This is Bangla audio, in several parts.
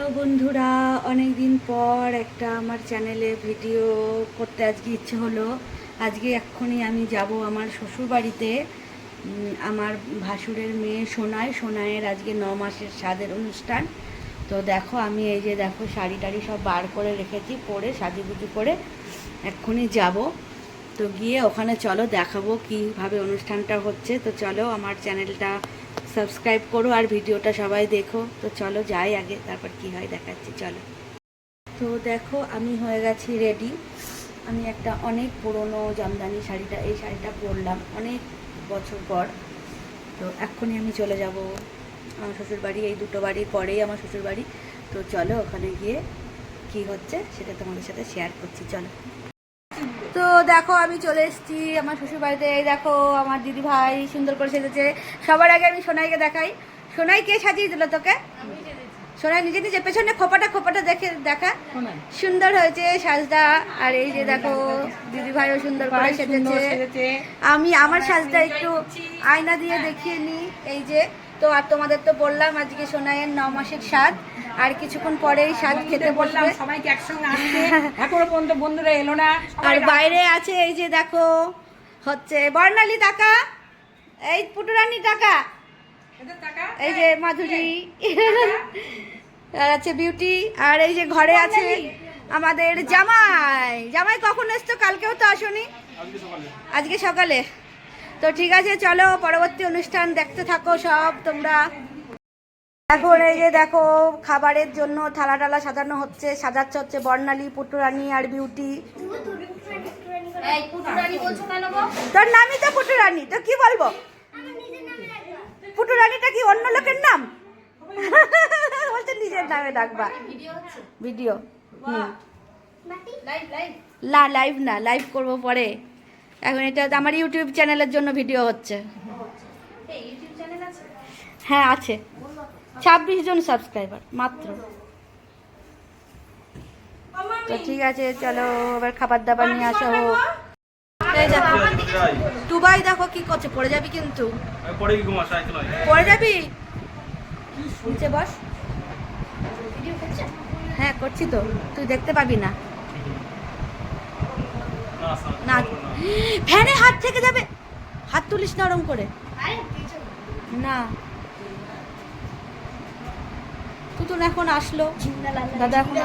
তো বন্ধুরা, অনেক দিন পর একটা আমার চ্যানেলে ভিডিও করতে আজকে ইচ্ছে হলো। আজকে এক্ষুনি আমি যাব আমার শ্বশুর বাড়িতে। আমার ভাসুরের মেয়ে সোনাইয়ের আজকে 9 মাসের স্বাদের অনুষ্ঠান। তো দেখো, আমি এই যে দেখো শাড়ি টাড়ি সব বার করে রেখেছি, পরে সাজুগুজু করে এক্ষুনি যাব। তো গিয়ে ওখানে চলো দেখাবো কীভাবে অনুষ্ঠানটা হচ্ছে। তো চলো, আমার চ্যানেলটা সাবস্ক্রাইব করো আর ভিডিওটা সবাই দেখো। তো চলো যাই আগে, তারপর কি হয় দেখাচ্ছি, চলো। তো দেখো, আমি হয়ে গেছি রেডি। আমি একটা অনেক পুরনো জামদানি শাড়িটা, এই শাড়িটা পরলাম অনেক বছর পর। তো এক্ষুনি আমি চলে যাব আমার শ্বশুরবাড়ি। এই দুটো বাড়ির পরেই আমার শ্বশুরবাড়ি। তো চলো ওখানে গিয়ে কি হচ্ছে সেটা তোমাদের সাথে শেয়ার করছি, চলো। তো দেখো, আমি চলে এসেছি আমার শ্বশুরবাড়িতে। এই দেখো, আমার দিদি ভাই সুন্দর করে সেজেছে। সবার আগে আমি সোনাইকে দেখাই। সোনাই, কে সাজিয়ে দিল তোকে? সোনাই নিজে নিজে পেছনে খোপাটা দেখে দেখা, সুন্দর হয়েছে সাজটা। আর এই যে দেখো, দিদি ভাইও সুন্দর করে সেজেছে। আমি আমার সাজটা একটু আয়না দিয়ে দেখিয়ে নিই। এই যে, তো আর তোমাদের তো বললাম আজকে সোনাইয়ের 9 মাসের স্বাদ। আর কিছুক্ষণ পরেই স্বাদ খেতে বললাম সবাইকে একসঙ্গে আসতে, এখনো পর্যন্ত বন্ধুরা এলো না। আর বাইরে আছে এই যে দেখো, হচ্ছে বর্ণালী টাকা, এই পুটুরানি টাকা, এই যে মাধুরী, আর আছে বিউটি। আর এই যে ঘরে আছে আমাদের জামাই কখন এসছো? কালকেও তো আসনি, আজকে সকালে। তো ঠিক আছে, চলো পরবর্তী অনুষ্ঠান দেখতে থাকো সব তোমরা। এখন এই যে দেখো, খাবারের জন্য থালা টালা সাজানো হচ্ছে, সাজাচ্ছে হচ্ছে বর্ণালী, পুটুরানি আর বিউটি। তোর নামই তো পুটুরানি, তো কি বলবো? পুটুরানিটা কি অন্য লোকের নাম? বলছে নিজের নামে ডাকবা। ভিডিও না, লাইভ না, লাইভ করবো পরে। এখন এটা আমার ইউটিউব চ্যানেলের জন্য ভিডিও হচ্ছে। হ্যাঁ আছে, 26 জন সাবস্ক্রাইবার মাত্র। তো ঠিক আছে, চলো এবার খাবার দাবার নিয়ে আসা হোক। টুবাই দেখো কি করছে, পড়ে যাবি কিন্তু, পড়ে যাবি। নিচে বস। হ্যাঁ করছি তো, তুই দেখতে পাবি না। না, ফ্যানে হাত থেকে যাবে, হাত তুলিস না ওরম করে। না, তুতুন এখন আসলো, দাদা এখন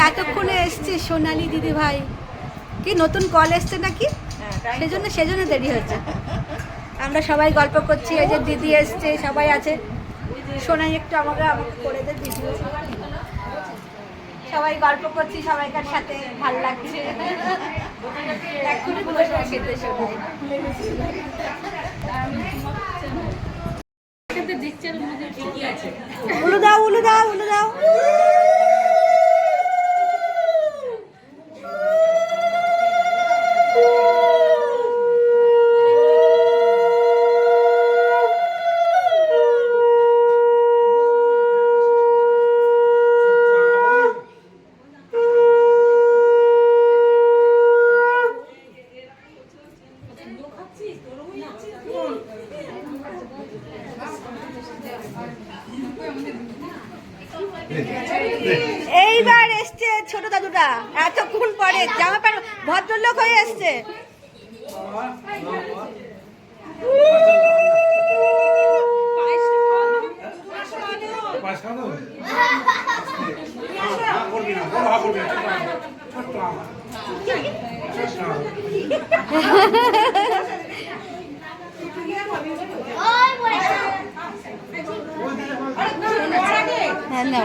এতক্ষণে এসছে সোনালি দিদি ভাই। কি নতুন কল এসছে নাকি, সেজন্য দেরি হচ্ছে। আমরা সবাই গল্প করছি, এই যে দিদি এসছে, সবাই আছে। সোনাই একটু আমাকে করে দে ভিডিও। সবাই গল্প করছি সবাইকার সাথে, ভালো লাগছে। এক্ষুনি বসে খেতে সোনাই। উলু দাও, উলু দাও, উলু দাও। এইবার এসছে ছোট দাদুটা, এতক্ষণ পরে জামা প্যান্ট ভদ্রলোক হয়ে এসছে। হ্যাঁ না,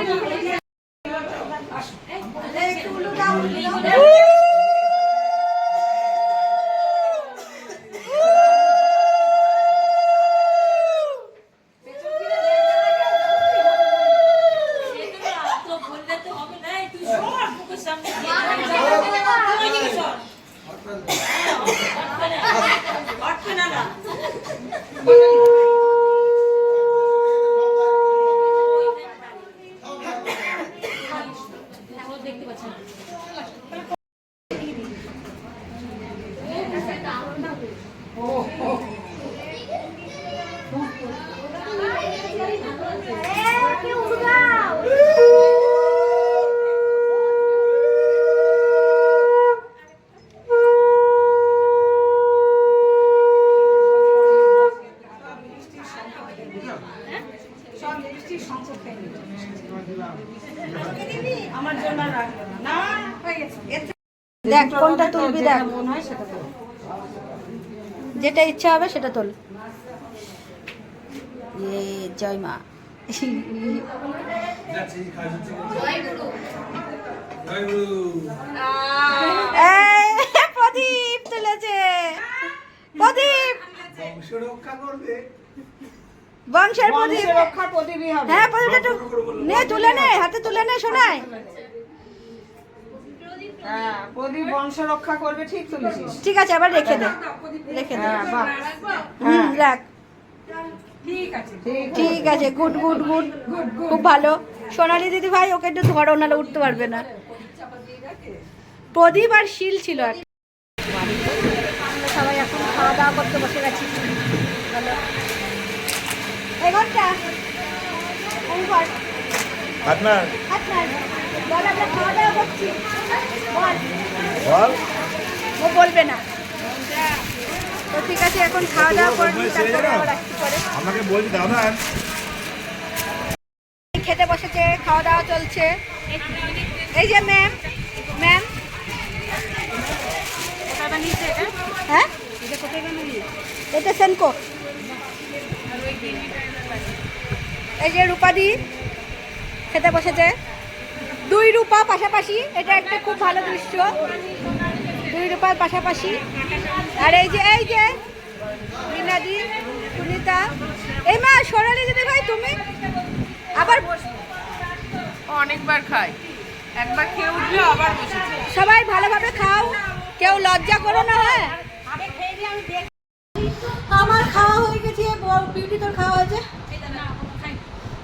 দেখ কোনটা তুলবি, দেখ যেটা ইচ্ছা হবে সেটা তোল। জয় মা। প্রদীপ তুলেছে, প্রদীপ বংশের প্রদীপ। হ্যাঁ প্রদীপটা একটু নে, তুলে নে, হাতে তুলে নে শোনায়। প্রদীপ বংশ রক্ষা করবে, ঠিক তুলেছিস। ঠিক আছে, আবার রেখে দে, রেখে দে। রাখ। ঠিক আছে, গুড গুড গুড, খুব ভালো। সোনালি দিদি ভাই ওকে একটু ধরো, নাহলে উঠতে পারবে না। প্রদীপ আর শিল ছিল। আর আমরা সবাই এখন খাওয়া দাওয়া করতে বসে গেছি। এগারোটা বল, আমরা খাওয়া দাওয়া করছি। বল, ও বলবে না তো। ঠিক আছে, এখন খাওয়া দাওয়া করবি, তারপরে আবার আসতে পারে। আমাকে বলবি দাও না। খেতে বসেছে, খাওয়া দাওয়া চলছে। এই যে ম্যাম, ম্যাম হ্যাঁ এটা সেনকো। এই যে রূপাদি খেতে বসেছে, 2 রূপা পাশাপাশি। এটা একটা খুব ভালো দৃশ্য, 2 রূপার পাশাপাশি। আর এই যে মিনাদি, সুনিতা, এই মা সোনালি দিদি ভাই তুমি আবার অনেকবার খাই, একবার খেয়ে উঠলে আবার বসেছে। সবাই ভালোভাবে খাও, কেউ লজ্জা করো না। হ্যাঁ আমার খাওয়া হয়ে গেছে। বিউটি তোর খাওয়া হয়েছে,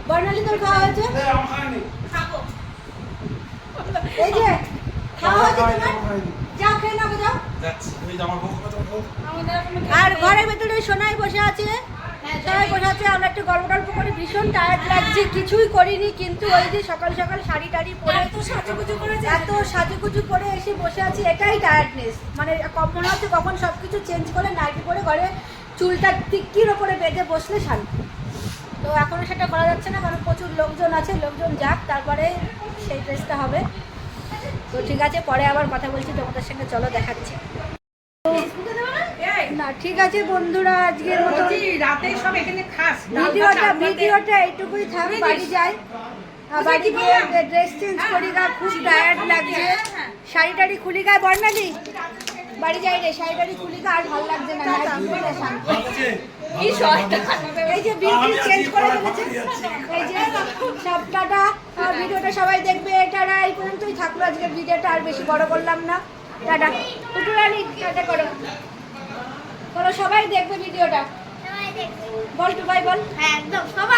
বর্ণালী তোর খাওয়া হয়েছে, এই যে খাওয়া হয়েছে তোমার। যা খেয়ে নাও, যাও। আর ঘরের ভেতরে সোনাই বসে আছে, সবাই বসে আছে। আমরা একটু গল্প টল্প করি। ভীষণ টায়ার্ড লাগছে, কিছুই করিনি, কিন্তু ওই যে সকাল সকাল শাড়ি টাড়ি পরে এত সাজুগুজু করে এসে বসে আছি, এটাই টায়ার্ডনেস। মানে মনে হচ্ছে কখন সব কিছু চেঞ্জ করে নাইটি পরে ঘরে চুলটা টিক্কির ওপরে বেঁধে বসলে শান্তি। তো এখনও সেটা করা যাচ্ছে না, কারণ প্রচুর লোকজন আছে। লোকজন যাক, তারপরে সেই ড্রেসটা হবে। তো ঠিক আছে, পরে আবার কথা বলছি তোমাদের সঙ্গে, চলো দেখাচ্ছি। না ঠিক আছে বন্ধুরা, আজকের মতো রাতে সব এখানে খাস। ভিডিওটা এইটুকুই থাক। বাড়ি যাই, বাড়ি গিয়ে ড্রেস চেঞ্জ করি গা, খুব টায়ার্ড লাগছে। শাড়ি টাড়ি খুলি গা, বর্ণালী বাড়ি যাই রে, শাড়ি টাড়ি খুলি গা, আর ভালো লাগছে না। এই যে বিউটি চেঞ্জ করে ফেলেছে। এই যে সব টাটা, ভিডিওটা সবাই দেখবে। টাটা, এই পর্যন্তই থাকলো আজকের ভিডিওটা, আর বেশি বড় করলাম না। টাটা, পুটুরানি টাটা করো, বলো সবাই দেখবে ভিডিওটা। বল টু ভাই বল। হ্যাঁ একদম সবাই।